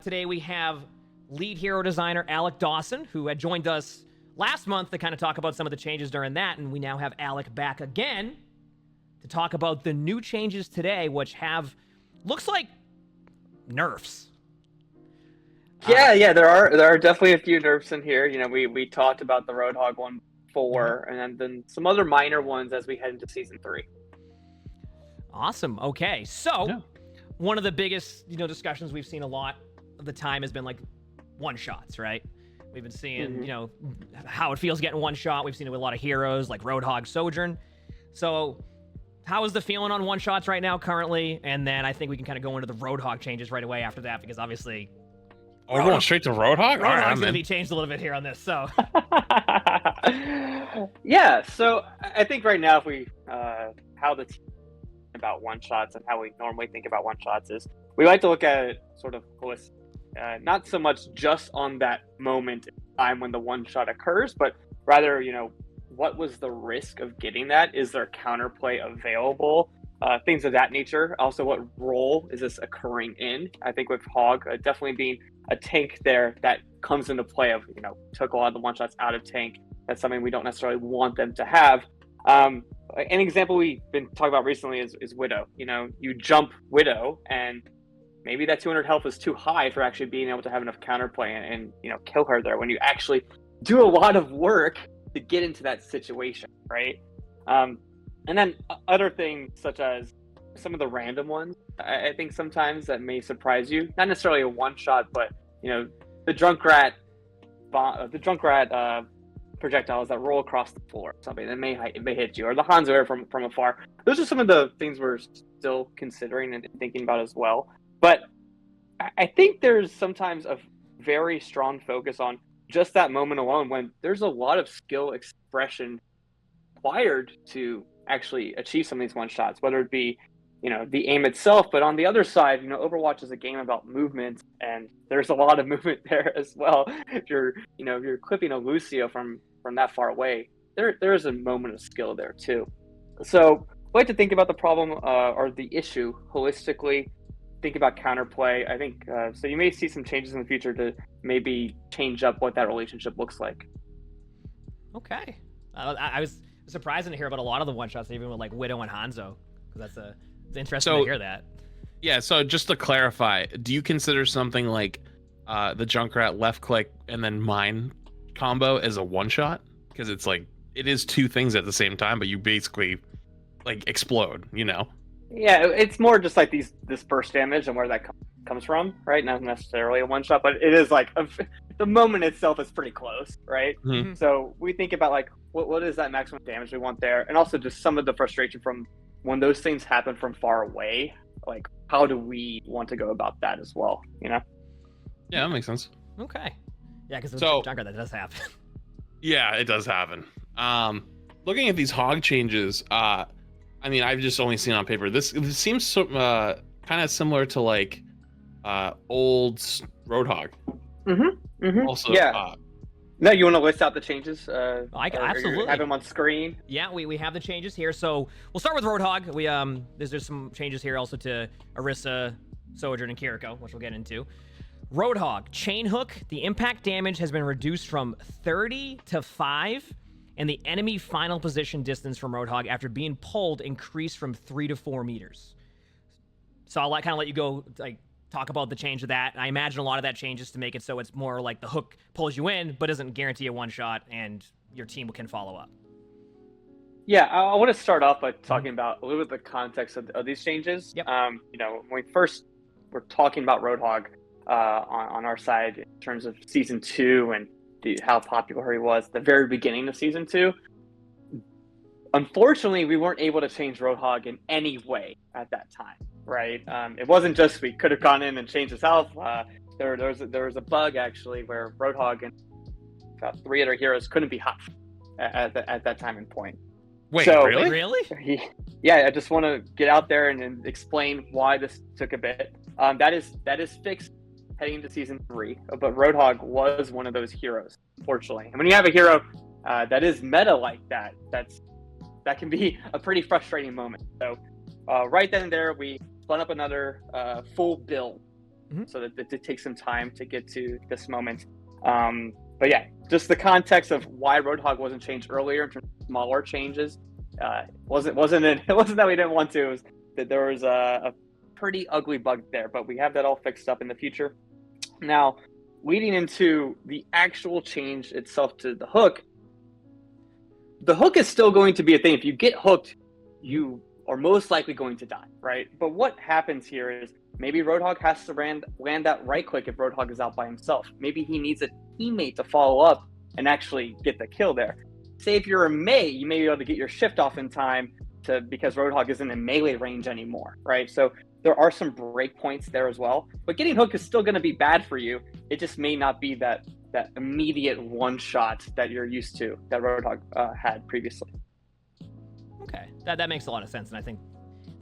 Today we have lead hero designer Alec Dawson, who had joined us last month to kind of talk about some of the changes during that, and we now have Alec back again to talk about the new changes today, which have, looks like, nerfs. Yeah, there are definitely a few nerfs in here. You know, we talked about the Roadhog one before, and then some other minor ones as we head into Season 3. Awesome. Okay, so one of the biggest, discussions we've seen a lot of the time has been like one-shots, right? We've been seeing, how it feels getting one shot. We've seen it with a lot of heroes like Roadhog, Sojourn. So how is the feeling on one-shots right now currently? And then I think we can kind of go into the Roadhog changes right away after that, because obviously... We're going straight to Roadhog? Roadhog's going to be changed a little bit here on this, so... Yeah, so I think right now if we... how the team about one-shots and how we normally think about one-shots is we like to look at it sort of holistic. Not so much just on that moment in time when the one-shot occurs, but rather, what was the risk of getting that? Is there counterplay available? Things of that nature. Also, what role is this occurring in? I think with HOG definitely being a tank there, that comes into play of, took a lot of the one-shots out of tank. That's something we don't necessarily want them to have. An example we've been talking about recently is Widow. You jump Widow and maybe that 200 health is too high for actually being able to have enough counterplay and kill her there when you actually do a lot of work to get into that situation, right? And then other things such as some of the random ones, I think sometimes that may surprise you. Not necessarily a one-shot, but the drunk rat projectiles that roll across the floor, something that may hit you, or the Hanzo air from afar. Those are some of the things we're still considering and thinking about as well. But I think there's sometimes a very strong focus on just that moment alone when there's a lot of skill expression required to actually achieve some of these one-shots, whether it be, the aim itself, but on the other side, Overwatch is a game about movement, and there's a lot of movement there as well. If you're clipping a Lucio from that far away, there is a moment of skill there too. So I like to think about the problem or the issue holistically, think about counterplay. I think so you may see some changes in the future to maybe change up what that relationship looks like. Okay. I was surprised to hear about a lot of the one-shots, even with like Widow and Hanzo, because it's interesting to hear that. Yeah, so just to clarify, do you consider something like the Junkrat left click and then mine combo as a one-shot? Because it's like, it is two things at the same time, but you basically like explode, Yeah, it's more just like this burst damage and where that comes from, right? Not necessarily a one-shot, but it is like the moment itself is pretty close, right? Mm-hmm. So we think about like what is that maximum damage we want there, and also just some of the frustration from when those things happen from far away. Like, how do we want to go about that as well? Yeah, that makes sense. Okay. Yeah, because Junkrat, that does happen. Yeah, it does happen. Looking at these HOG changes, I've just only seen on paper. This seems so, kind of similar to like old Roadhog. Also, yeah. No, you want to list out the changes? I can absolutely have them on screen. Yeah, we have the changes here. So we'll start with Roadhog. We there's some changes here also to Orisa, Sojourn, and Kiriko, which we'll get into. Roadhog chain hook. The impact damage has been reduced from 30 to 5. And the enemy final position distance from Roadhog after being pulled increased from 3 to 4 meters. So I'll kind of let you go, talk about the change of that. I imagine a lot of that changes to make it so it's more like the hook pulls you in, but doesn't guarantee a one-shot, and your team can follow up. Yeah, I want to start off by talking about a little bit of the context of these changes. Yep. When we first were talking about Roadhog on our side in terms of Season 2 and how popular he was at the very beginning of Season 2. Unfortunately, we weren't able to change Roadhog in any way at that time, right? It wasn't just we could have gone in and changed his health. There was a bug actually where Roadhog and about 3 other heroes couldn't be hot at that time and point. Wait, so, really? Yeah, I just want to get out there and explain why this took a bit. That is fixed heading into Season 3, but Roadhog was one of those heroes, unfortunately. And when you have a hero that is meta like that, that can be a pretty frustrating moment. So right then and there, we spun up another full build so that it takes some time to get to this moment. But yeah, just the context of why Roadhog wasn't changed earlier in terms of smaller changes. It wasn't that we didn't want to. It was that there was a pretty ugly bug there, but we have that all fixed up in the future. Now, leading into the actual change itself to the hook is still going to be a thing. If you get hooked, you are most likely going to die, right? But what happens here is maybe Roadhog has to land that right click if Roadhog is out by himself. Maybe he needs a teammate to follow up and actually get the kill there. Say if you're a Mei, you may be able to get your shift off in time because Roadhog isn't in melee range anymore, right? So there are some breakpoints there as well. But getting hooked is still going to be bad for you. It just may not be that immediate one shot that you're used to that Roadhog had previously. Okay, that makes a lot of sense, and I think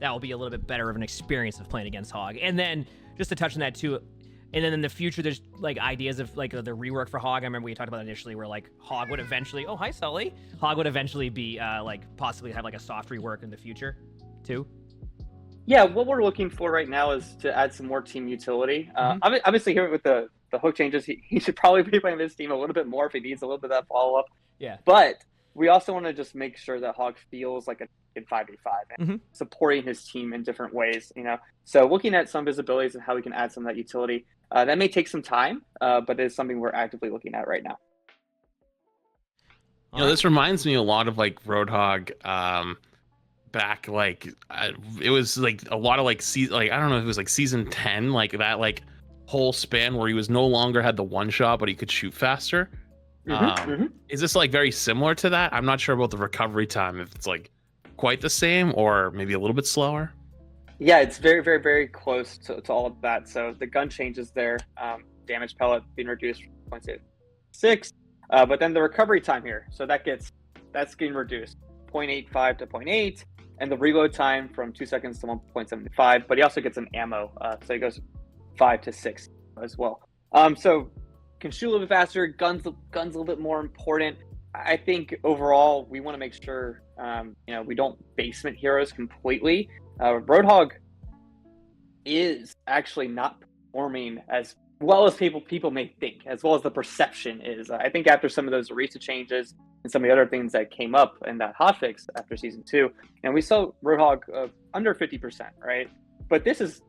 that will be a little bit better of an experience of playing against HOG. And then just to touch on that too, and then in the future, there's like ideas of like the rework for HOG. I remember we talked about it initially, where like HOG would eventually, oh hi Sully, HOG would eventually be like possibly have like a soft rework in the future too. Yeah, what we're looking for right now is to add some more team utility. Obviously, here with the hook changes, he should probably be playing this team a little bit more if he needs a little bit of that follow up. Yeah, but we also want to just make sure that HOG feels like a 5v5 and supporting his team in different ways, you know. So looking at some visibilities and how we can add some of that utility, that may take some time, but it's something we're actively looking at right now. You know, this reminds me a lot of like Roadhog. Back like it was like a lot of like I don't know if it was like season 10, like that like whole span where he was no longer had the one shot, but he could shoot faster. Is this like very similar to that? I'm not sure about the recovery time, if it's like quite the same or maybe a little bit slower. Yeah, it's very, very, very close to all of that. So the gun changes there, damage pellet being reduced from 0.6, but then the recovery time here, so that's getting reduced 0.85 to 0.8, and the reload time from 2 seconds to 1.75. But he also gets an ammo, so he goes 5 to 6 as well. So can shoot a little bit faster. Guns a little bit more important. I think overall we want to make sure we don't basement heroes completely. Roadhog is actually not performing as well as people may think, as well as the perception is. I think after some of those Orisa changes and some of the other things that came up in that hotfix after season 2, and we saw Roadhog under 50%, right? But this is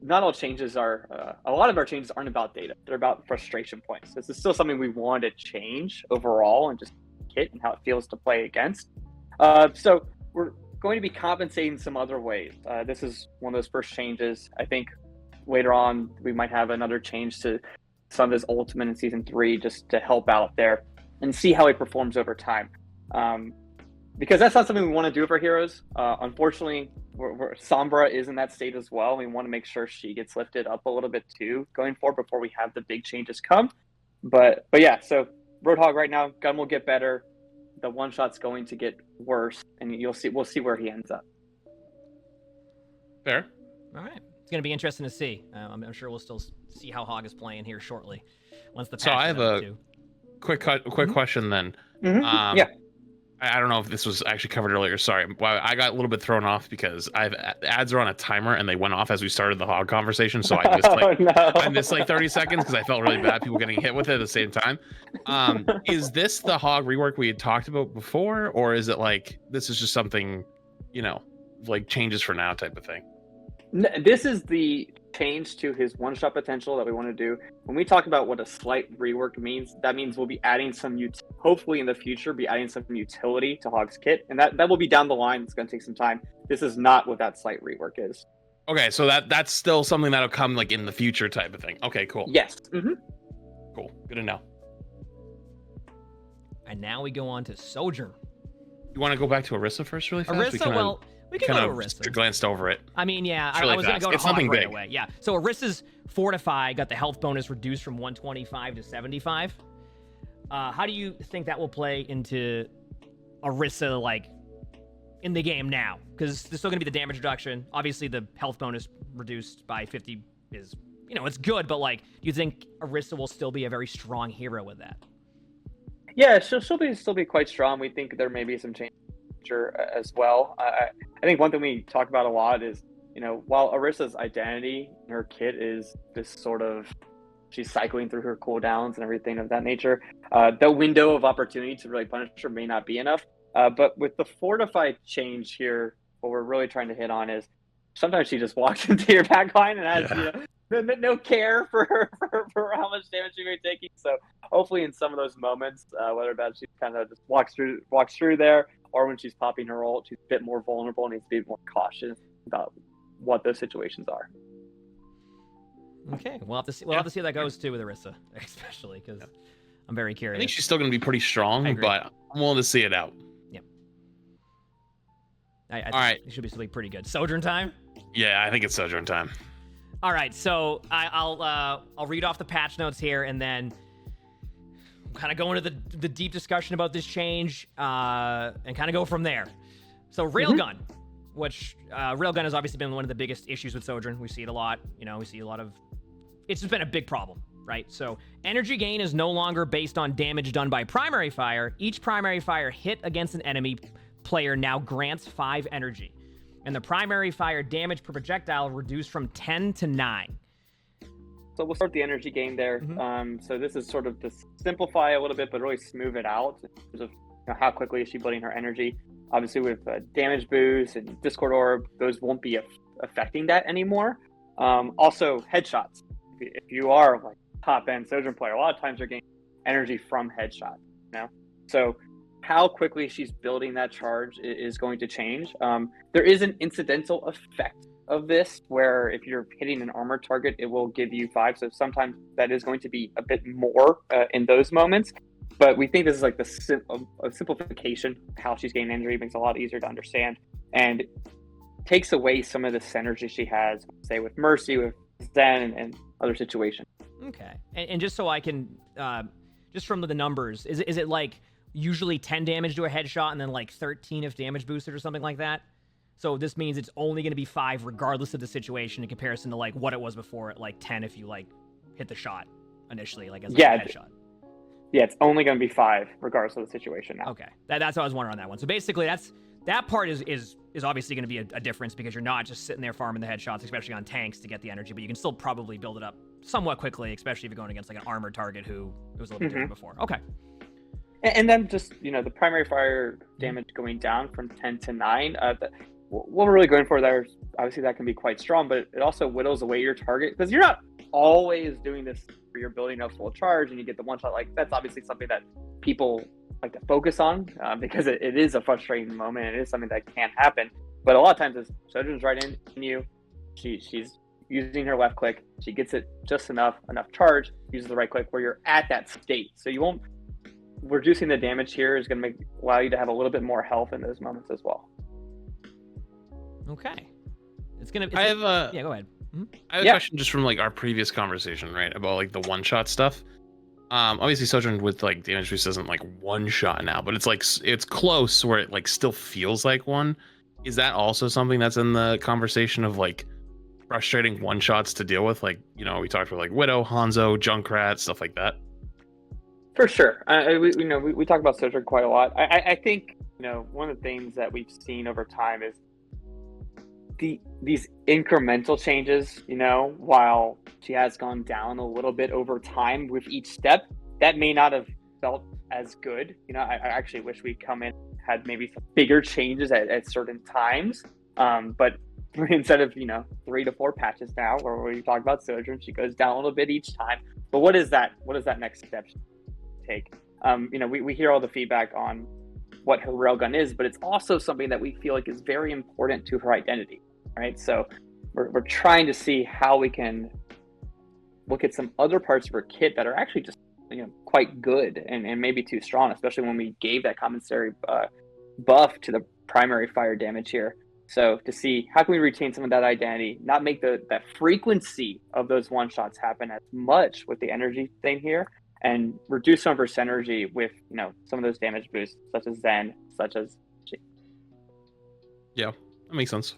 not all changes are. A lot of our changes aren't about data; they're about frustration points. This is still something we want to change overall, and just kit and how it feels to play against. So we're going to be compensating some other ways. This is one of those first changes. I think later on we might have another change to some of his ultimate in season 3 just to help out there and see how he performs over time. Because that's not something we want to do for heroes. Unfortunately, Sombra is in that state as well. We want to make sure she gets lifted up a little bit too going forward before we have the big changes come. But yeah, so Roadhog right now, gun will get better. The one shot's going to get worse, and we'll see where he ends up. Fair. All right. It's going to be interesting to see. I'm sure we'll still see how HOG is playing here shortly. Once the so I have a quick question then. Yeah. I don't know if this was actually covered earlier. Sorry, I got a little bit thrown off because ads are on a timer and they went off as we started the HOG conversation. So I missed like 30 seconds because I felt really bad people getting hit with it at the same time. Is this the HOG rework we had talked about before, or is it like this is just something, like changes for now type of thing? This is the change to his one-shot potential that we want to do. When we talk about what a slight rework means, that means we'll be adding hopefully in the future, be adding some utility to HOG's kit, and that will be down the line. It's going to take some time. This is not what that slight rework is. Okay, so that's still something that'll come like in the future type of thing. Okay, cool. Yes. Cool. Good to know. And now we go on to Sojourn. You want to go back to Orisa first, really fast? Orisa, we can go to Orisa. Glanced over it. I mean, yeah, really I was going to go to HOG right away. Yeah. So Orisa's Fortify got the health bonus reduced from 125 to 75. How do you think that will play into Orisa, like, in the game now? Because there's still going to be the damage reduction. Obviously, the health bonus reduced by 50 is, it's good, but, like, do you think Orisa will still be a very strong hero with that? Yeah, she'll still be quite strong. We think there may be some change as well. I think one thing we talk about a lot is while Orisa's identity, her kit is this sort of, she's cycling through her cooldowns and everything of that nature. The window of opportunity to really punish her may not be enough. But with the fortify change here, what we're really trying to hit on is sometimes she just walks into your backline and has no care for how much damage she may be taking. So hopefully in some of those moments, whether bad she kind of just walks through there, or when she's popping her ult, she's a bit more vulnerable and needs to be more cautious about what those situations are. Okay, we'll have to see. We'll have to see how that goes too with Orisa, especially because I'm very curious. I think she's still going to be pretty strong, but I'm willing to see it out. Yep. I think it should be something pretty good. Sojourn time. Yeah, I think it's Sojourn time. All right, so I'll read off the patch notes here, and then kind of go into the deep discussion about this change, and kind of go from there. So railgun, which railgun has obviously been one of the biggest issues with Sojourn. We see it a lot. We see a lot of. It's just been a big problem, right? So energy gain is no longer based on damage done by primary fire. Each primary fire hit against an enemy player now grants 5 energy. And the primary fire damage per projectile reduced from 10 to 9. So we'll start the energy gain there. So this is sort of to simplify a little bit, but really smooth it out in terms of how quickly is she building her energy. Obviously with damage boost and Discord Orb, those won't be affecting that anymore. Also headshots. If you are like top end Sojourn player, a lot of times you're getting energy from headshots. So how quickly she's building that charge is going to change. There is an incidental effect of this where if you're hitting an armor target, it will give you 5. So sometimes that is going to be a bit more in those moments. But we think this is like a simplification of how she's gaining energy. It makes it a lot easier to understand and takes away some of the synergy she has, say with Mercy, with Zen, and other situations. Okay. And just so I can, just from the numbers, is it like usually 10 damage to a headshot and then like 13 if damage boosted or something like that? So this means it's only going to be 5 regardless of the situation in comparison to like what it was before at like 10 if you like hit the shot initially like as a headshot. Yeah, it's only going to be 5 regardless of the situation now. Okay. That's what I was wondering on that one. So basically that part is obviously going to be a difference because you're not just sitting there farming the headshots, especially on tanks to get the energy, but you can still probably build it up somewhat quickly, especially if you're going against like an armored target who it was a little bit different before. Okay. And then just, the primary fire damage going down from 10 to 9, what we're really going for there, obviously that can be quite strong, but it also whittles away your target because you're not always doing this where you're building up full charge and you get the one shot. Like that's obviously something that people like to focus on because it is a frustrating moment. And it is something that can happen. But a lot of times as Sojourn's right in you, she's using her left click. She gets it just enough charge, uses the right click where you're at that state. So you won't, reducing the damage here is going to allow you to have a little bit more health in those moments as well. Okay. Yeah, go ahead. I have a question just from like our previous conversation, right? About like the one shot stuff. Obviously Sojourn with like damage boost isn't like one shot now, but it's like it's close where it like still feels like one. Is that also something that's in the conversation of like frustrating one shots to deal with? Like, we talked about like Widow, Hanzo, Junkrat, stuff like that. For sure. We talk about Sojourn quite a lot. I think, one of the things that we've seen over time is these incremental changes, while she has gone down a little bit over time with each step, that may not have felt as good. I actually wish we come in had maybe some bigger changes at certain times. But instead of, 3 to 4 patches now, where we talk about Sojourn, she goes down a little bit each time. But what is that next step take? We hear all the feedback on what her railgun is, but it's also something that we feel like is very important to her identity, right? So we're trying to see how we can look at some other parts of her kit that are actually just quite good and maybe too strong, especially when we gave that compensatory buff to the primary fire damage here. So to see how can we retain some of that identity, not make that frequency of those one shots happen as much with the energy thing here, and reduce some of her synergy with some of those damage boosts, such as Zen, such as G. Yeah, that makes sense.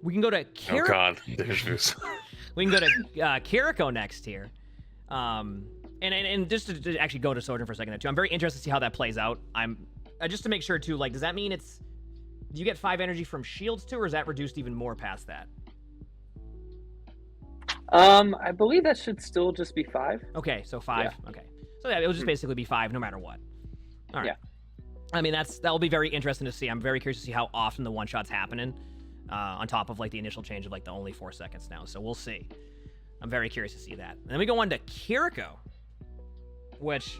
We can go to Kiriko. Oh god, damage boost. We can go to Kiriko next here. And just to actually go to Sojourn for a second too, I'm very interested to see how that plays out. I'm just to make sure too, like, does that mean it's do you get 5 energy from shields too, or is that reduced even more past that? I believe that should still just be 5. Okay, so 5. Yeah. Okay, so yeah, it'll just basically be 5 no matter what. All right. Yeah. I mean, that'll be very interesting to see. I'm very curious to see how often the one shot's happening, on top of like the initial change of like the only 4 seconds now. So we'll see. I'm very curious to see that. And then we go on to Kiriko, which,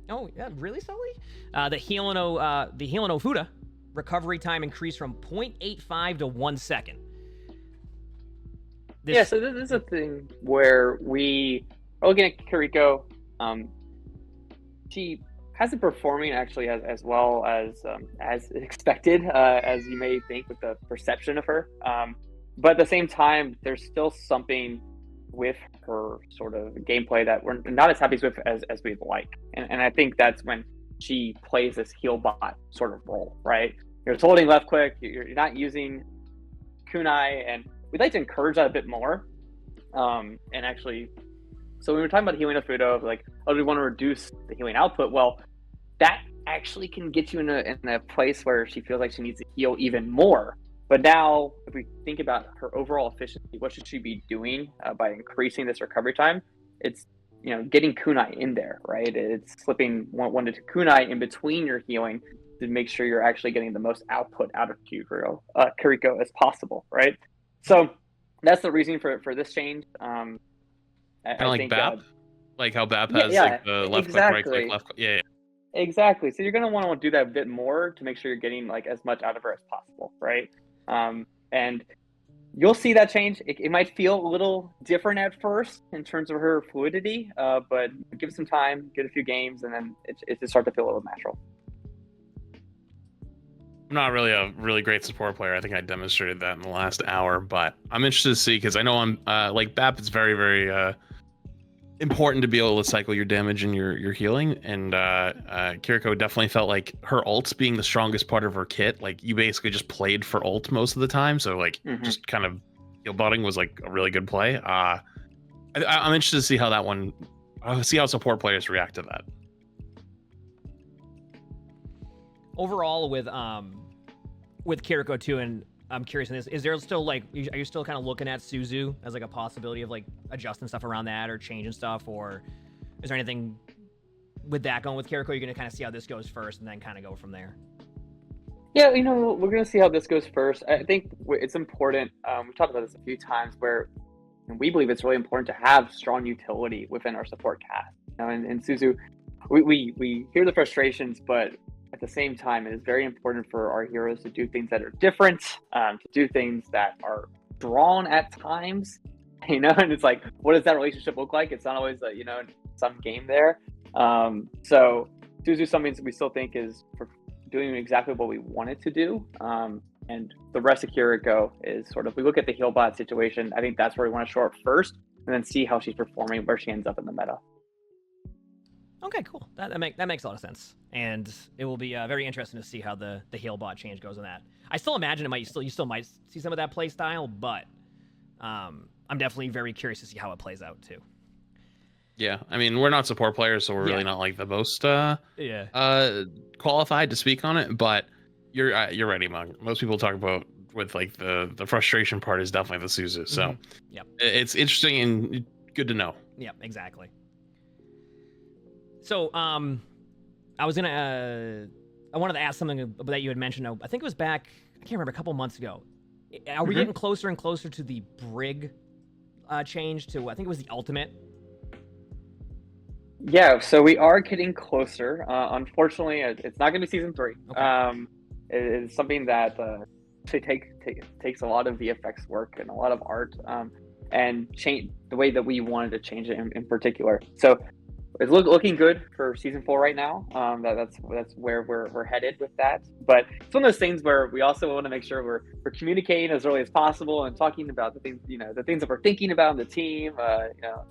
oh yeah, really, Sully? The Heal no Fuda recovery time increased from 0.85 to 1 second. So this is a thing where we are looking at Kiriko. She hasn't performing actually as well as expected, as you may think with the perception of her. But at the same time, there's still something with her sort of gameplay that we're not as happy with as we'd like. And I think that's when she plays this heal bot sort of role, right? You're just holding left click, you're not using kunai, and we'd like to encourage that a bit more. And actually, so when we were talking about healing a Fudo, like, oh, do we want to reduce the healing output? Well, that actually can get you in a place where she feels like she needs to heal even more. But now, if we think about her overall efficiency, what should she be doing by increasing this recovery time? It's, getting kunai in there, right? It's slipping 1 to 2 kunai in between your healing to make sure you're actually getting the most output out of Kiriko as possible, right? So that's the reason for this change. Kind of like think, BAP, like how BAP has like the left click, right click, left click. Yeah. Exactly. So you're going to want to do that a bit more to make sure you're getting like as much out of her as possible, right? And you'll see that change. It might feel a little different at first in terms of her fluidity, but give it some time, get a few games, and then it just start to feel a little natural. I'm not really a really great support player. I think I demonstrated that in the last hour, but I'm interested to see, because I know I'm like BAP is very, very important to be able to cycle your damage and your healing. And Kiriko definitely felt like her ults being the strongest part of her kit. Like you basically just played for ult most of the time. So like just kind of heal botting was like a really good play. I'm interested to see how that one, see how support players react to that. Overall, with Kiriko too, and I'm curious in this, is there still like, are you still kind of looking at Suzu as like a possibility of like adjusting stuff around that or changing stuff, or is there anything with that going with Kiriko? You're gonna kind of see how this goes first and then kind of go from there. Yeah, we're gonna see how this goes first. I think it's important. We've talked about this a few times where we believe it's really important to have strong utility within our support cast. And Suzu, we hear the frustrations, but at the same time, it is very important for our heroes to do things that are different, to do things that are drawn at times, and it's like, what does that relationship look like? It's not always, some game there. So Suzu something that we still think is doing exactly what we want it to do. And the rest of Kiriko is sort of, we look at the heal bot situation. I think that's where we want to show up first, and then see how she's performing, where she ends up in the meta. Okay, cool. That makes a lot of sense, and it will be very interesting to see how the heal bot change goes on that. I still imagine you still might see some of that play style, but I'm definitely very curious to see how it plays out too. Yeah, I mean, we're not support players, so we're really not like the most qualified to speak on it. But you're right, Emongg. Most people talk about with like the frustration part is definitely the Suzu. So it's interesting and good to know. Yeah, exactly. So, I wanted to ask something that you had mentioned. I think it was back, I can't remember, a couple months ago. Are we getting closer and closer to the Brig change to, I think it was the ultimate? Yeah, so we are getting closer. Unfortunately, it's not going to be season 3. Okay. It is something that actually takes a lot of VFX work and a lot of art, and change the way that we wanted to change it in particular. So it's looking good for season 4 right now. That's where we're headed with that. But it's one of those things where we also want to make sure we're communicating as early as possible and talking about the things that we're thinking about in the team.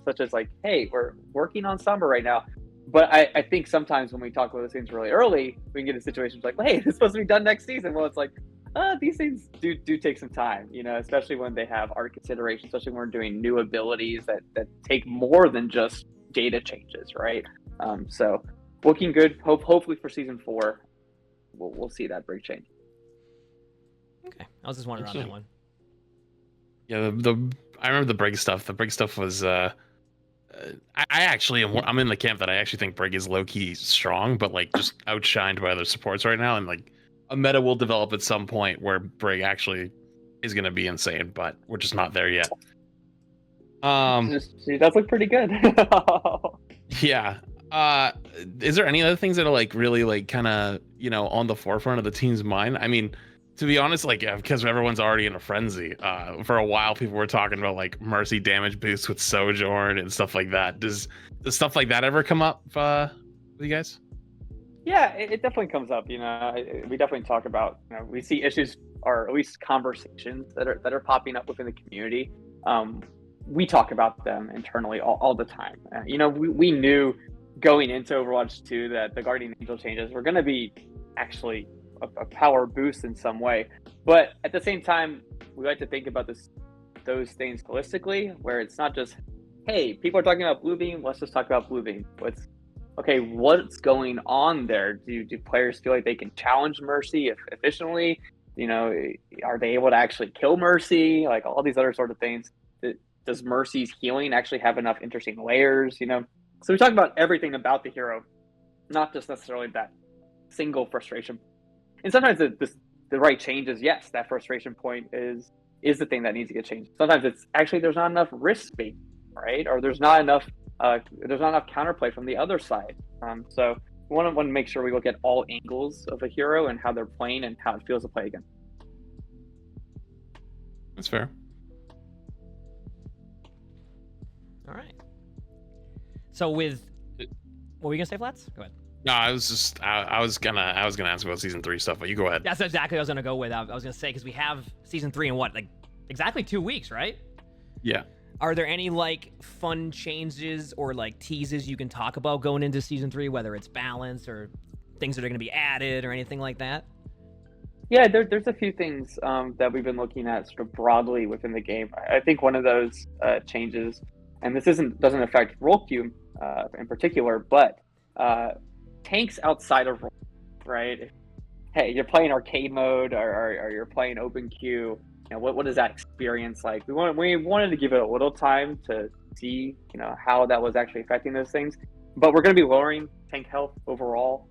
Such as like, hey, we're working on Summer right now. But I think sometimes when we talk about those things really early, we can get in situations like, hey, this is supposed to be done next season. Well, it's like, these things do take some time, especially when they have art considerations, especially when we're doing new abilities that take more than just data changes, right? So looking good. Hopefully for season 4, we'll see that big change. Okay, I was just wondering on that one. Yeah, I remember the Brig stuff. The Brig stuff was I'm in the camp that I actually think Brig is low key strong, but like just outshined by other supports right now, and like a meta will develop at some point where Brig actually is going to be insane, but we're just not there yet. She does look pretty good. Yeah. Is there any other things that are like really like kind of, you know, on the forefront of the team's mind? I mean, to be honest, like, yeah, because everyone's already in a frenzy. For a while, people were talking about like mercy damage boosts with Sojourn and stuff like that. Does stuff like that ever come up with you guys? Yeah, it definitely comes up. You know, we definitely talk about. You know, we see issues or at least conversations that are popping up within the community. We talk about them internally all the time. You know, we knew going into Overwatch 2 that the Guardian Angel changes were going to be actually a power boost in some way, but at the same time, we like to think about those things holistically, where it's not just, hey, people are talking about blue beam, let's just talk about blue beam. What's going on there? Do players feel like they can challenge mercy efficiently? You know, are they able to actually kill mercy? Like all these other sort of things. Does mercy's healing actually have enough interesting layers? You know, so we talk about everything about the hero, not just necessarily that single frustration. And sometimes the right change is, yes, that frustration point is the thing that needs to get changed. Sometimes it's actually there's not enough risk bait, right? Or there's not enough counterplay from the other side. So we want to make sure we look at all angles of a hero and how they're playing and how it feels to play again. That's fair. All right. So what were you gonna say, Flats? Go ahead. No, I was gonna ask about season 3 stuff, but you go ahead. That's exactly what I was gonna go with. I was gonna say, because we have season 3 in what, like exactly 2 weeks, right? Yeah. Are there any like fun changes or like teases you can talk about going into season 3, whether it's balance or things that are gonna be added or anything like that? Yeah, there's a few things that we've been looking at sort of broadly within the game. I think one of those changes, and this doesn't affect role queue in particular, but tanks outside of role, right? Hey, you're playing arcade mode or you're playing open queue. You know, what is that experience like? We wanted to give it a little time to see, you know, how that was actually affecting those things. But we're going to be lowering tank health overall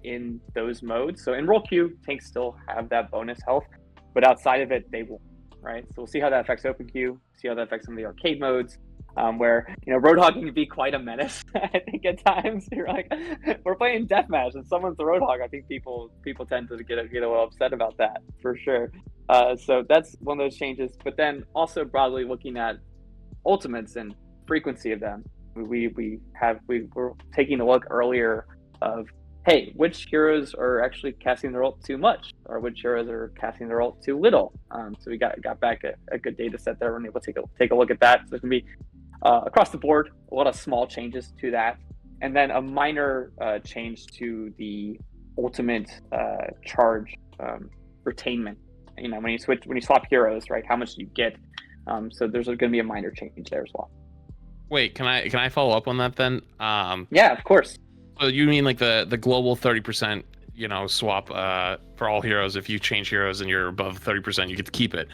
in those modes. So in role queue, tanks still have that bonus health, but outside of it, they won't, right? So we'll see how that affects open queue, see how that affects some of the arcade modes. Where, you know, Roadhog can be quite a menace. I think at times you're like, we're playing deathmatch and someone's the Roadhog. I think people tend to get a little upset about that for sure. So that's one of those changes. But then also broadly looking at ultimates and frequency of them, we're taking a look earlier of, hey, which heroes are actually casting their ult too much, or which heroes are casting their ult too little. So we got back a good data set there. We're able to take a look at that. So it can be across the board, a lot of small changes to that, and then a minor change to the ultimate charge retainment. You know, when you swap heroes, right? How much do you get? So there's going to be a minor change there as well. Wait, can I follow up on that then? Yeah, of course. So you mean like the global 30%, you know, swap for all heroes? If you change heroes and you're above 30%, you get to keep it.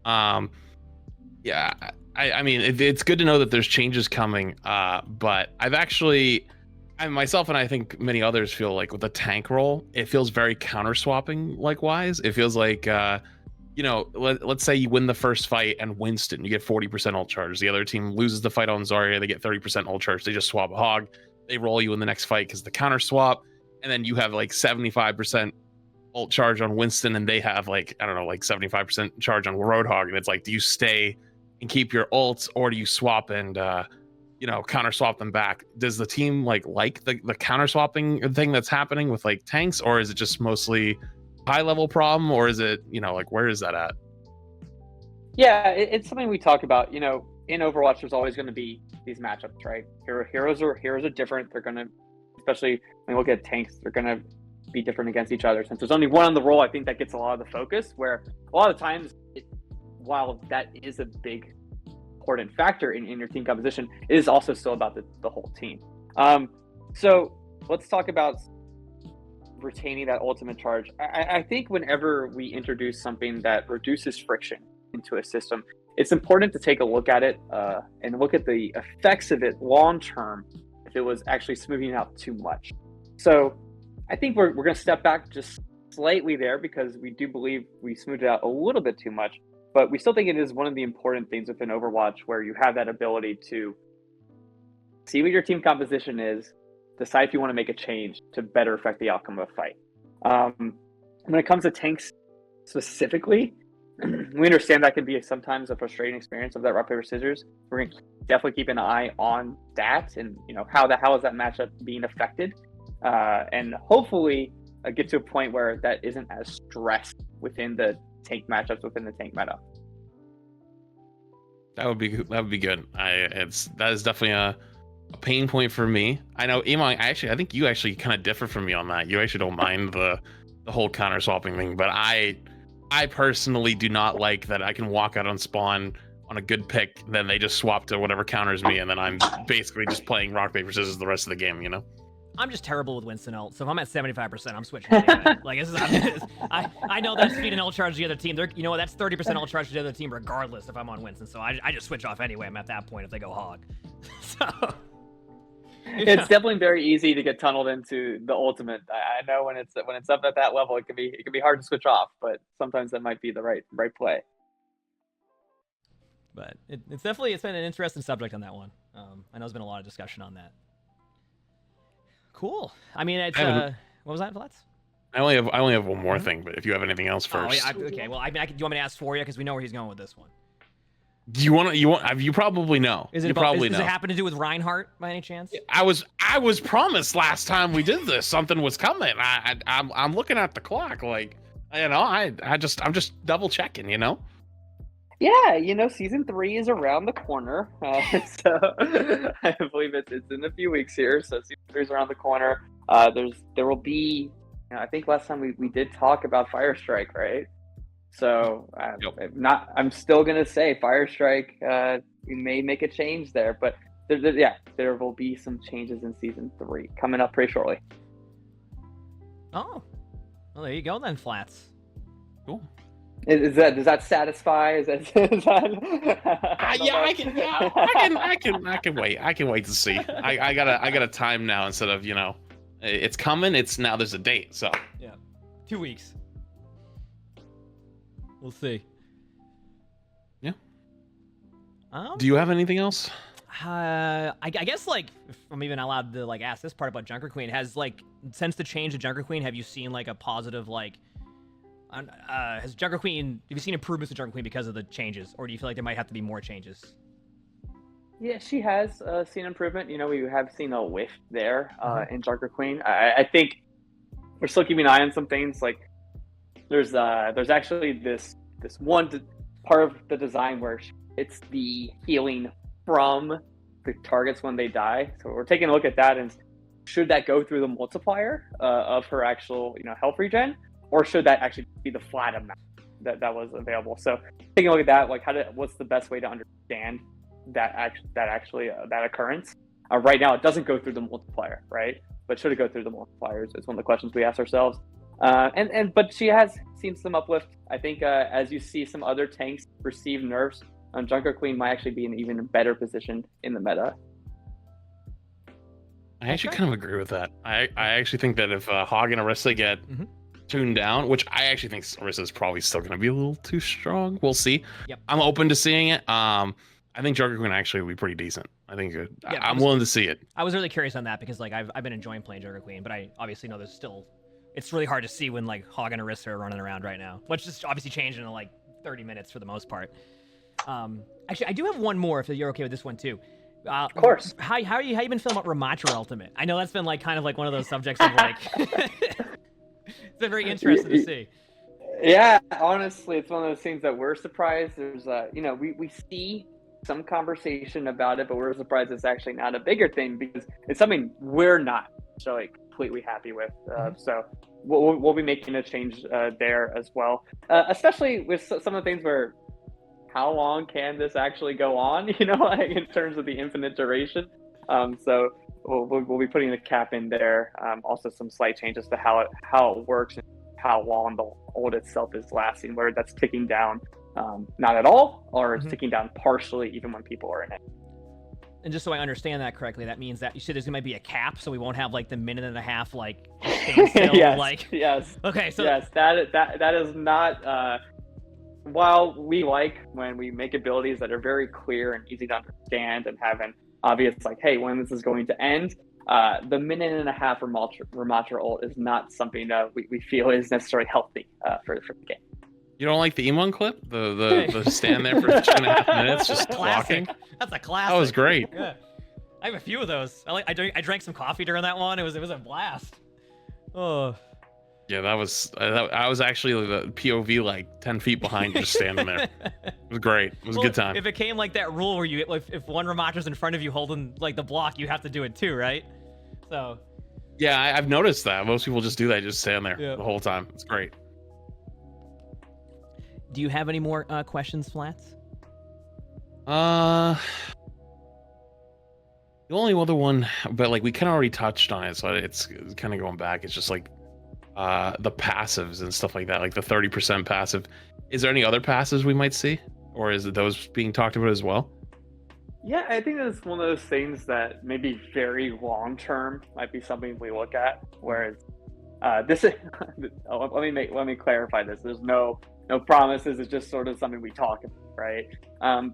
Yeah, I mean, it's good to know that there's changes coming, but myself and I think many others feel like with the tank role, it feels very counter swapping likewise. It feels like, you know, let's say you win the first fight and Winston, you get 40% ult charge. The other team loses the fight on Zarya, they get 30% ult charge. They just swap a hog. They roll you in the next fight because the counter swap, and then you have like 75% ult charge on Winston, and they have like, I don't know, like 75% charge on Roadhog, and it's like, do you stay and keep your ults, or do you swap and you know, counter swap them back? Does the team like the counter swapping thing that's happening with like tanks, or is it just mostly high level problem, or is it, you know, like where is that at? Yeah, it's something we talk about. You know, in Overwatch, there's always going to be these matchups, right? Heroes are different. They're going to, especially when you look at tanks, they're going to be different against each other. Since there's only one on the roll, I think that gets a lot of the focus, where a lot of times, while that is a big important factor in your team composition, it is also still about the whole team. So let's talk about retaining that ultimate charge, I think whenever we introduce something that reduces friction into a system, it's important to take a look at it and look at the effects of it long term if it was actually smoothing out too much. So I think we're going to step back just slightly there because we do believe we smoothed it out a little bit too much, but we still think it is one of the important things within Overwatch where you have that ability to see what your team composition is, decide if you want to make a change to better affect the outcome of a fight. When it comes to tanks specifically, we understand that can be sometimes a frustrating experience of that rock, paper, scissors. We're going to definitely keep an eye on that and how is that matchup being affected, and hopefully get to a point where that isn't as stressed within the tank matchups within the tank meta. That would be good. That is definitely a pain point for me. I know Emongg, I think you actually kind of differ from me on that. You actually don't mind the whole counter swapping thing, but I personally do not like that I can walk out on spawn on a good pick, then they just swap to whatever counters me, and then I'm basically just playing rock, paper, scissors the rest of the game, I'm just terrible with Winston ult, so if I'm at 75%, I'm switching anyway. Like, I know that's speed and ult charge the other team. That's 30% ult charge to the other team regardless if I'm on Winston, so I just switch off anyway. I'm at that point if they go hog. So... It's definitely very easy to get tunneled into the ultimate. I know when it's up at that level, it can be hard to switch off, but sometimes that might be the right play. But it's been an interesting subject on that one. I know there's been a lot of discussion on that. Cool. I mean, it's what was that, Vlad? I only have one more thing, but if you have anything else first. Oh, yeah, okay. Well, do you want me to ask for you because we know where he's going with this one? You probably know. Does it happen to do with Reinhardt by any chance? I was promised last time we did this something was coming. I'm looking at the clock, like, I'm just double checking, Yeah, season 3 is around the corner, so I believe it's in a few weeks here. So season 3 is around the corner. There will be, I think last time we did talk about Fire Strike, right? So I'm still gonna say Fire Strike. We may make a change there, but there will be some changes in season 3 coming up pretty shortly. Oh, well, there you go then, Flats. Cool. Does that satisfy? I can wait. I can wait to see. I got a time now instead of it's coming. It's now. There's a date. So yeah, 2 weeks. We'll see. Yeah. Do you have anything else? I guess if I'm even allowed to ask this part about Junker Queen, has since the change of Junker Queen, have you seen a positive has Junker Queen? Have you seen improvements to Junker Queen because of the changes, or do you feel like there might have to be more changes? Yeah, she has seen improvement. We have seen a lift there in Junker Queen. I think we're still keeping an eye on some things there's actually this one part of the design where it's the healing from the targets when they die. So we're taking a look at that, and should that go through the multiplier of her actual health regen, or should that actually be the flat amount that was available? So taking a look at that, what's the best way to understand that occurrence? Right now, it doesn't go through the multiplier, right? But should it go through the multipliers? Is one of the questions we ask ourselves. But she has seen some uplift. I think as you see some other tanks receive nerfs, Junker Queen might actually be in an even better position in the meta. I actually kind of agree with that. I actually think that if HOG and Orisa get tuned down, which I actually think Orisa is probably still going to be a little too strong. We'll see. Yep. I'm open to seeing it. I think Junker Queen actually will be pretty decent. I think I'm willing to see it. I was really curious on that because I've been enjoying playing Junker Queen, but I obviously know it's really hard to see when HOG and Orisa are running around right now, which is obviously changing in 30 minutes for the most part. Actually, I do have one more if you're okay with this one too. Of course. How you been feeling about Ramattra Ultimate? I know that's been kind of one of those subjects of it's been very interesting to see. Yeah, honestly, it's one of those things that we're surprised. There's we see some conversation about it, but we're surprised it's actually not a bigger thing because it's something we're not completely happy with. So we'll be making a change there as well, especially with some of the things where how long can this actually go on, in terms of the infinite duration. So we'll be putting the cap in there. Also, some slight changes to how it works and how long the ult itself is lasting, whether that's ticking down not at all, or it's ticking down partially even when people are in it. And just so I understand that correctly, that means that you said there's gonna be a cap, so we won't have like the minute and a half like standstill, yes, like yes. Okay, so yes, that is not. While we like when we make abilities that are very clear and easy to understand and have an obvious like, hey, when this is going to end, the minute and a half Ramattra ult is not something that we feel is necessarily healthy for the game. You don't like the Emongg clip? The stand there for 2.5 minutes just classic. talking? That's a classic. That was great. Yeah. I have a few of those. I drank some coffee during that one. It was a blast. Oh. Yeah, I was actually the POV like 10 feet behind you, just standing there. It was great. It was a good time. If it came like that rule where if one Ramattra's in front of you holding like the block, you have to do it too, right? So. Yeah, I've noticed that. Most people just do that, just stand there the whole time. It's great. Do you have any more questions, Flats? The only other one, but like we kind of already touched on it, so it's kind of going back. It's just like the passives and stuff like that, like the 30% passive. Is there any other passives we might see, or is it those being talked about as well? Yeah, I think that's one of those things that maybe very long term might be something we look at. Whereas this is let me clarify this. There's no promises. It's just sort of something we talk about, right?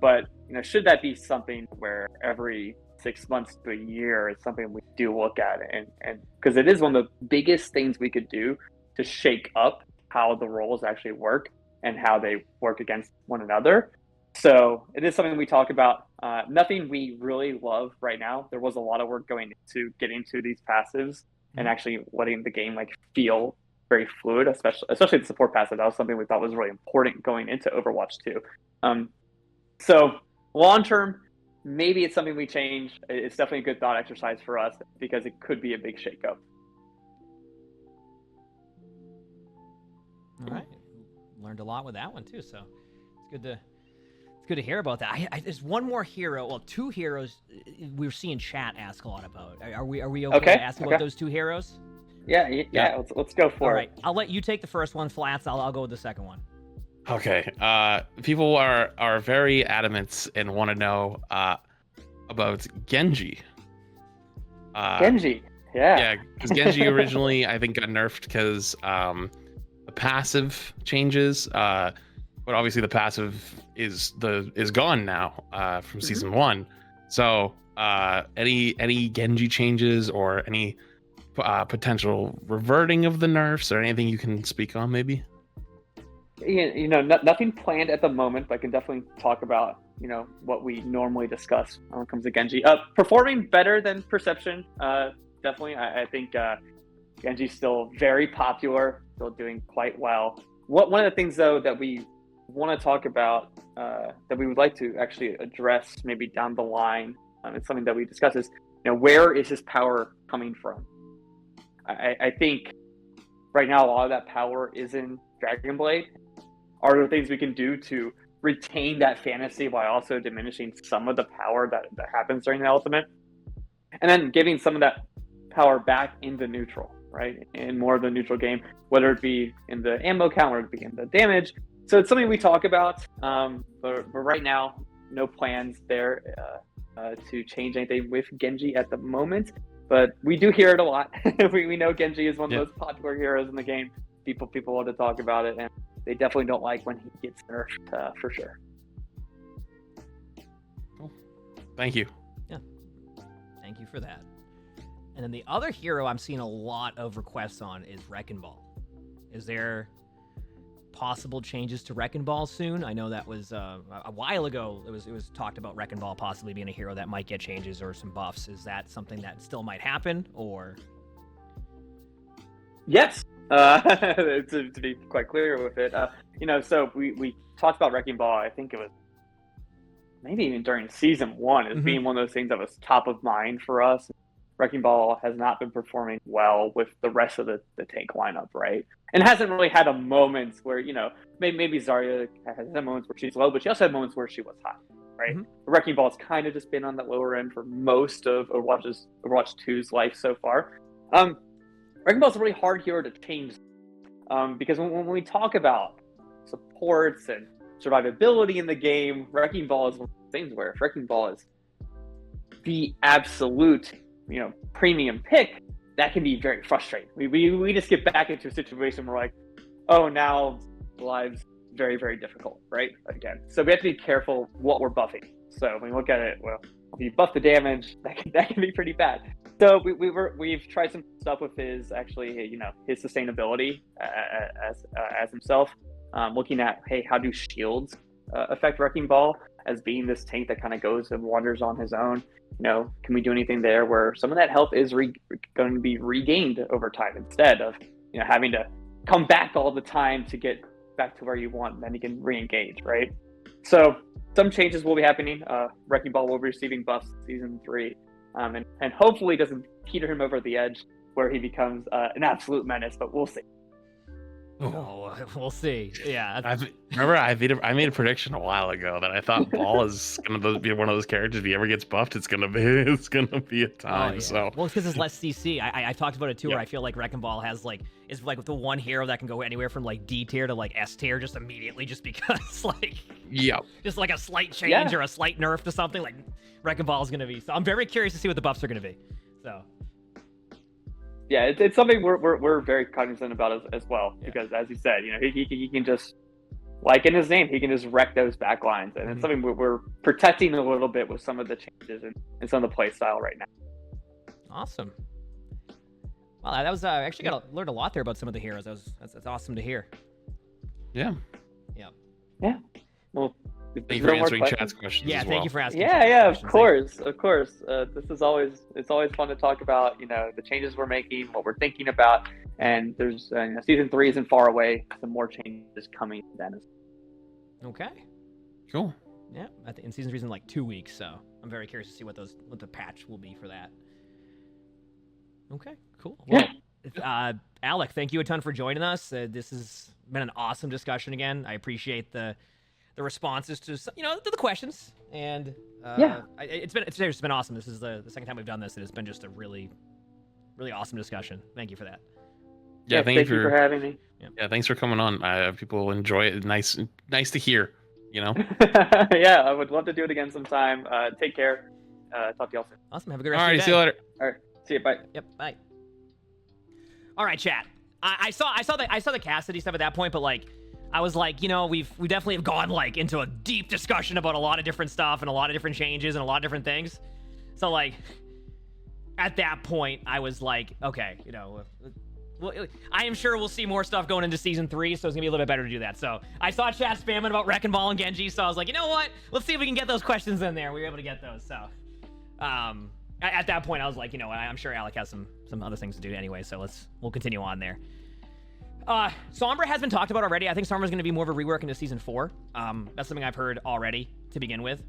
But should that be something where every 6 months to a year is something we do look at, and because it is one of the biggest things we could do to shake up how the roles actually work and how they work against one another. So it is something we talk about. Nothing we really love right now. There was a lot of work going into getting to these passives and actually letting the game like feel very fluid, especially the support passive. That was something we thought was really important going into Overwatch 2. So long term, maybe it's something we change. It's definitely a good thought exercise for us because it could be a big shakeup. All right, learned a lot with that one too. So it's good to hear about that. There's one more hero. Well, two heroes we were seeing chat ask a lot about. Are we okay to ask about those two heroes? Yeah. Let's go for it. All right, I'll let you take the first one, Flats. I'll go with the second one. Okay. People are very adamant and want to know about Genji. Genji, yeah. Yeah, because Genji originally I think got nerfed because the passive changes. But obviously the passive is gone now from season 1. So any Genji changes or any potential reverting of the nerfs or anything you can speak on maybe? Nothing planned at the moment, but I can definitely talk about what we normally discuss when it comes to Genji. Performing better than perception, definitely. I think Genji's still very popular, still doing quite well. One of the things though that we want to talk about, that we would like to actually address maybe down the line, it's something that we discuss is where is his power coming from? I think right now a lot of that power is in Dragon Blade. Are there things we can do to retain that fantasy while also diminishing some of the power that happens during the ultimate? And then giving some of that power back into neutral, right? In more of the neutral game, whether it be in the ammo count, whether it be in the damage. So it's something we talk about, but right now, no plans there to change anything with Genji at the moment. But we do hear it a lot. we know Genji is one of the most popular heroes in the game. People want to talk about it, and they definitely don't like when he gets nerfed, for sure. Cool. Thank you. Yeah. Thank you for that. And then the other hero I'm seeing a lot of requests on is Wrecking Ball. Is there possible changes to Wrecking Ball soon? I know that was a while ago. It was talked about Wrecking Ball possibly being a hero that might get changes or some buffs. Is that something that still might happen, or? Yes. To be quite clear with it, so we talked about Wrecking Ball. I think it was maybe even during season 1 as being one of those things that was top of mind for us. Wrecking Ball has not been performing well with the rest of the tank lineup, right? And hasn't really had a moment where, maybe Zarya has had moments where she's low, but she also had moments where she was high, right? Mhm. Wrecking Ball's kind of just been on the lower end for most of Overwatch 2's life so far. Wrecking Ball's a really hard hero to change, because when we talk about supports and survivability in the game, Wrecking Ball is one of those things where if Wrecking Ball is the absolute, premium pick, that can be very frustrating. We just get back into a situation where like, oh, now lives very, very difficult, right? Again, so we have to be careful what we're buffing. So when we look at it, well, if you buff the damage, that can be pretty bad. So we've tried some stuff with his his sustainability as himself, looking at, hey, how do shields affect Wrecking Ball as being this tank that kind of goes and wanders on his own. Can we do anything there where some of that health is going to be regained over time instead of having to come back all the time to get back to where you want, and then you can re-engage, right? So some changes will be happening. Wrecking Ball will be receiving buffs season 3, and hopefully doesn't teeter him over the edge where he becomes an absolute menace, but we'll see. Oh, we'll see. Yeah. I made a prediction a while ago that I thought Ball is gonna be one of those characters. If he ever gets buffed, it's gonna be a time. Oh, yeah. So well, it's because it's less CC. I talked about it too, Yeah. where I feel like Wrecking Ball is the one hero that can go anywhere from like D tier to like S tier just immediately, just because just like a slight change or a slight nerf to something, like Wrecking Ball is gonna be. So I'm very curious to see what the buffs are gonna be. So. Yeah, it's something we're very cognizant about as well, because as you said, he can just, like in his name, he can just wreck those back lines, and it's something we're protecting a little bit with some of the changes and some of the play style right now. Awesome. Well, that was I actually learned a lot there about some of the heroes. That's awesome to hear. Yeah. Well, Thank you for answering chat's questions. Yeah, as thank well. you for asking. Of course. This is always fun to talk about. The changes we're making, what we're thinking about, and there's season 3 isn't far away. Some more changes coming then. Okay. Cool. Yeah, I think in season 3 is in like 2 weeks, so I'm very curious to see what the patch will be for that. Okay, cool. Well, Alec, thank you a ton for joining us. This has been an awesome discussion again. I appreciate the responses to the questions, and it's been awesome. This is the second time we've done this, and it's been just a really, really awesome discussion. Thank you for that. Yeah, thank you for having me. Yeah, thanks for coming on. People enjoy it. Nice to hear. Yeah, I would love to do it again sometime. Take care. Talk to y'all soon. Awesome. Have a good rest All of right, your day. see you later. All right, see you. Bye. Yep. Bye. All right, chat. I saw the Cassidy stuff at that point, but like, I was like, we definitely have gone like into a deep discussion about a lot of different stuff and a lot of different changes and a lot of different things. So like, at that point, I was like, okay, well, I am sure we'll see more stuff going into season 3, so it's gonna be a little bit better to do that. So I saw chat spamming about Wrecking Ball and Genji, so I was like, you know what? Let's see if we can get those questions in there. We were able to get those. So, at that point, I was like, I'm sure Alec has some other things to do anyway. So we'll continue on there. Sombra has been talked about already. I think Sombra's going to be more of a rework into season 4. That's something I've heard already to begin with.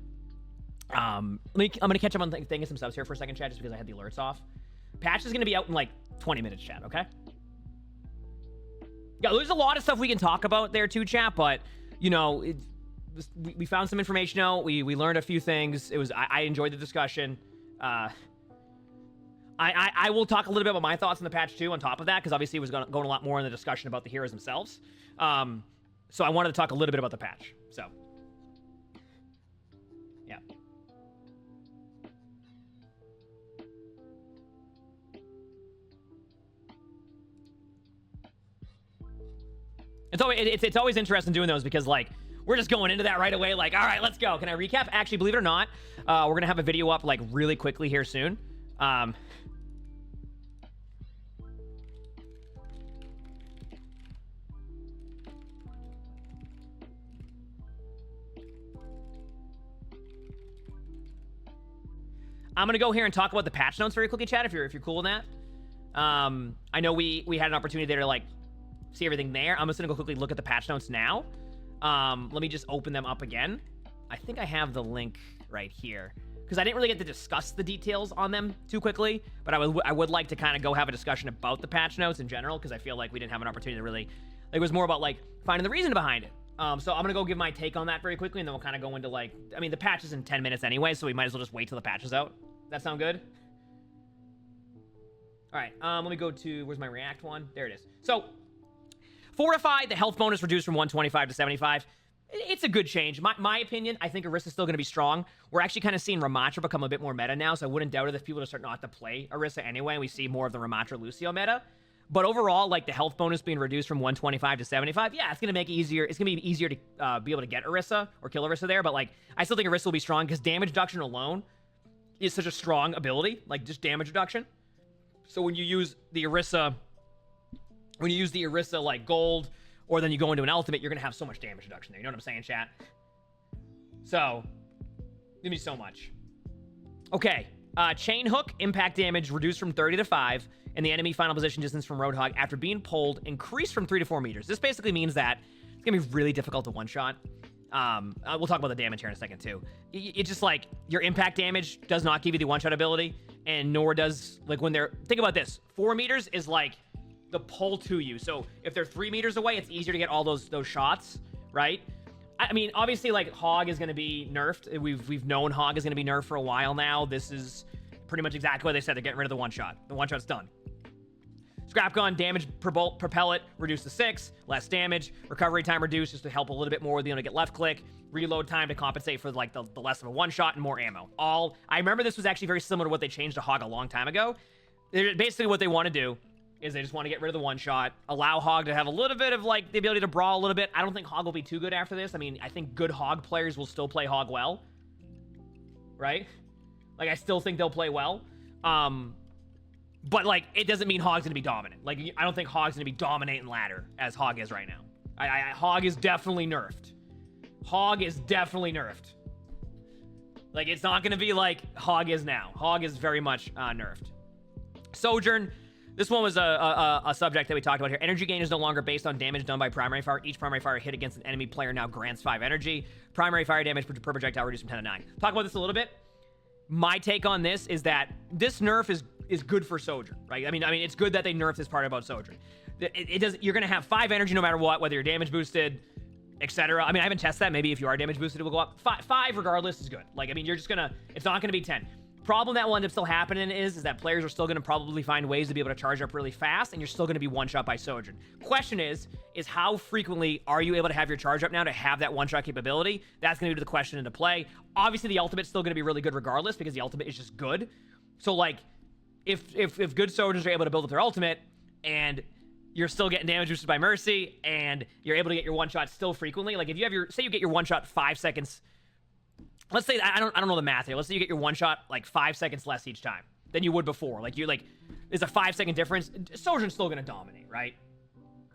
I'm going to catch up on thanking some subs here for a second, chat, just because I had the alerts off. Patch is going to be out in like 20 minutes, chat, okay? Yeah, there's a lot of stuff we can talk about there too, chat, but, we found some information out. We learned a few things. I enjoyed the discussion. I will talk a little bit about my thoughts on the patch too on top of that, because obviously it was going a lot more in the discussion about the heroes themselves. So I wanted to talk a little bit about the patch. So, yeah. It's always interesting doing those, because like, we're just going into that right away. Like, all right, let's go. Can I recap? Actually, believe it or not, we're going to have a video up like really quickly here soon. I'm gonna go here and talk about the patch notes very quickly, chat, if you're cool with that. I know we had an opportunity there to like see everything there. I'm just gonna go quickly look at the patch notes now. Let me just open them up again. I think I have the link right here, because I didn't really get to discuss the details on them too quickly, but I would like to kind of go have a discussion about the patch notes in general, because I feel like we didn't have an opportunity to really, like, it was more about like finding the reason behind it. So I'm gonna go give my take on that very quickly, and then we'll kind of go into like, I mean, the patch is in 10 minutes anyway, so we might as well just wait till the patch is out. That sound good? All right, let me go to, where's my react one? There it is. So, Fortify, the health bonus reduced from 125 to 75. It's a good change. My opinion, I think Orisa's still going to be strong. We're actually kind of seeing Ramattra become a bit more meta now, so I wouldn't doubt it if people just start not to play Orisa anyway, and we see more of the Ramattra Lucio meta. But overall, like the health bonus being reduced from 125 to 75, yeah, it's going to make it easier. It's going to be easier to be able to get Orisa or kill Orisa there, but like, I still think Orisa will be strong because damage reduction alone is such a strong ability, like just damage reduction. So when you use the Orisa, like gold, or then you go into an ultimate, you're gonna have so much damage reduction there. You know what I'm saying, chat? So, give me so much. Okay, chain hook impact damage reduced from 30 to 5, and the enemy final position distance from Roadhog after being pulled increased from 3 to 4 meters. This basically means that it's gonna be really difficult to one-shot. We'll talk about the damage here in a second too. It's just like your impact damage does not give you the one-shot ability, and nor does like when they're, think about this, 4 meters is like the pull to you. So if they're 3 meters away, it's easier to get all those shots, right? I mean, obviously like HOG is going to be nerfed. We've known HOG is going to be nerfed for a while now. This is pretty much exactly what they said. They're getting rid of the one-shot. The one-shot's done. Scrap gun, damage per bolt, per pellet, reduced to 6, less damage. Recovery time reduced just to help a little bit more with, you know, to get left click. Reload time to compensate for like the less of a one-shot and more ammo. I remember this was actually very similar to what they changed to HOG a long time ago. Basically what they want to do is they just want to get rid of the one-shot, allow HOG to have a little bit of like the ability to brawl a little bit. I don't think HOG will be too good after this. I mean, I think good HOG players will still play HOG well, right? Like I still think they'll play well. But, like, it doesn't mean HOG's gonna be dominant. Like, I don't think HOG's gonna be dominating ladder as HOG is right now. HOG is definitely nerfed. HOG is definitely nerfed. Like, it's not gonna be like HOG is now. HOG is very much nerfed. Sojourn, this one was a subject that we talked about here. Energy gain is no longer based on damage done by primary fire. Each primary fire hit against an enemy player now grants 5 energy. Primary fire damage per projectile reduced from 10 to 9. Talk about this a little bit. My take on this is that this nerf is good for Sojourn, right? I mean, it's good that they nerfed this part about Sojourn. It does. You're gonna have 5 energy no matter what, whether you're damage boosted, etc. I mean, I haven't tested that. Maybe if you are damage boosted, it will go up. 5 regardless is good. Like, I mean, you're just gonna. It's not gonna be 10. Problem that will end up still happening is that players are still gonna probably find ways to be able to charge up really fast, and you're still gonna be one-shot by Sojourn. Question is how frequently are you able to have your charge up now to have that one-shot capability? That's gonna be the question into play. Obviously, the ultimate's still gonna be really good regardless because the ultimate is just good. So like, if good Sojourns are able to build up their ultimate and you're still getting damage boosted by Mercy and you're able to get your one shot still frequently, like if you have say you get your one shot 5 seconds, let's say I don't know the math here. Let's say you get your one shot like 5 seconds less each time than you would before. Like there's a 5-second difference. Sojourn's still gonna dominate, right?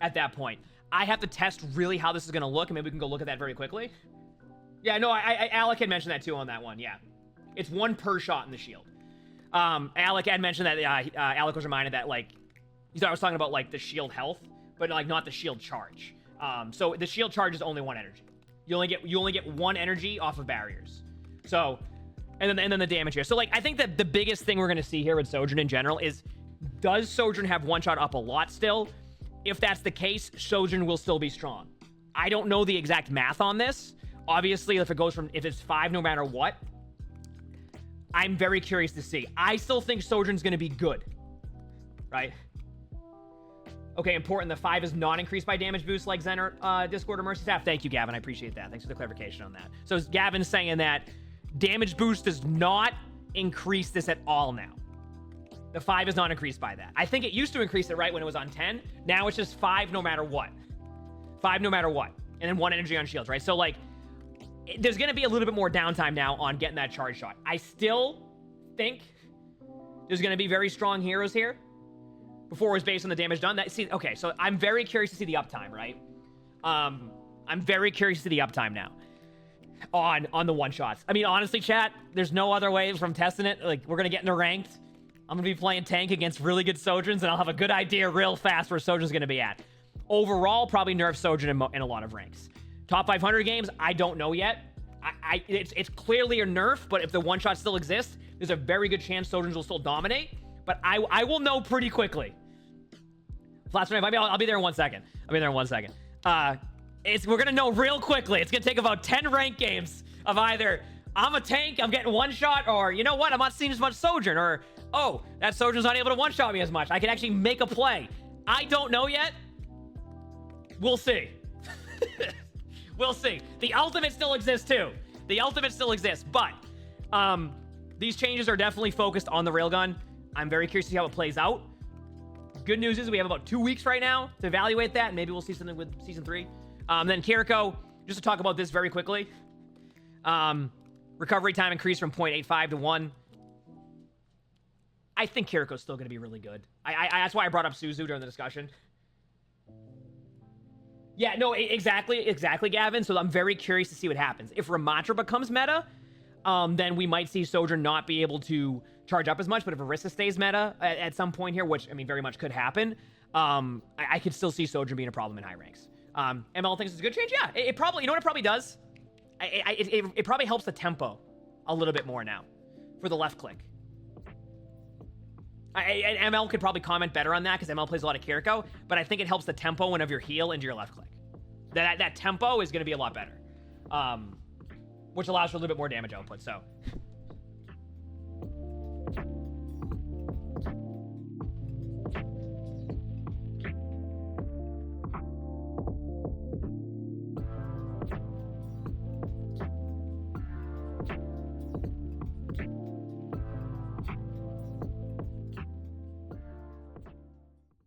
At that point, I have to test really how this is gonna look, and maybe we can go look at that very quickly. Yeah, no, Alec had mentioned that too on that one. Yeah, it's 1 per shot in the shield. Alec had mentioned that Alec was reminded that like he thought I was talking about like the shield health, but like not the shield charge. So the shield charge is only 1 energy. You only get 1 energy off of barriers. So and then the damage here. So like I think that the biggest thing we're gonna see here with Sojourn in general is, does Sojourn have one shot up a lot still? If that's the case, Sojourn will still be strong. I don't know the exact math on this. Obviously, if it's 5 no matter what, I'm very curious to see. I still think Sojourn's going to be good, right? Okay, important. The 5 is not increased by damage boost like Zen Discord or Mercy Staff. Thank you, Gavin. I appreciate that. Thanks for the clarification on that. So Gavin's saying that damage boost does not increase this at all now. The 5 is not increased by that. I think it used to increase it right when it was on 10. Now it's just 5 no matter what. 5 no matter what. And then 1 energy on shields, right? So like, there's going to be a little bit more downtime now on getting that charge shot. I still think there's going to be very strong heroes here before it was based on the damage done. Okay, so I'm very curious to see the uptime, right? I'm very curious to see the uptime now on the one-shots. I mean, honestly, chat, there's no other way from testing it. Like, we're going to get into ranked. I'm going to be playing tank against really good Sojourns, and I'll have a good idea real fast where Sojourn's going to be at. Overall, probably nerf Sojourn in a lot of ranks. Top 500 games, I don't know yet. It's clearly a nerf, but if the one-shot still exists, there's a very good chance Sojourns will still dominate. But I will know pretty quickly. Flats I'll be there in 1 second. we're gonna know real quickly. It's gonna take about 10 rank games of either I'm a tank, I'm getting one shot, or you know what, I'm not seeing as much Sojourn, or oh, that Sojourn's not able to one shot me as much. I can actually make a play. I don't know yet. We'll see. We'll see. The ultimate still exists too. The ultimate still exists, but these changes are definitely focused on the railgun. I'm very curious to see how it plays out. Good news is we have about 2 weeks right now to evaluate that, and maybe we'll see something with Season 3. Then Kiriko, just to talk about this very quickly. Recovery time increased from 0.85 to 1. I think Kiriko's still going to be really good. That's why I brought up Suzu during the discussion. Yeah, no, exactly, Gavin. So I'm very curious to see what happens. If Ramattra becomes meta, then we might see Sojourn not be able to charge up as much. But if Orisa stays meta at some point here, which, I mean, very much could happen, I could still see Sojourn being a problem in high ranks. ML thinks it's a good change? Yeah, it probably, you know what it probably does? It probably helps the tempo a little bit more now for the left click. ML could probably comment better on that because ML plays a lot of Kiriko, but I think it helps the tempo of your heal into your left click. That tempo is going to be a lot better, which allows for a little bit more damage output. So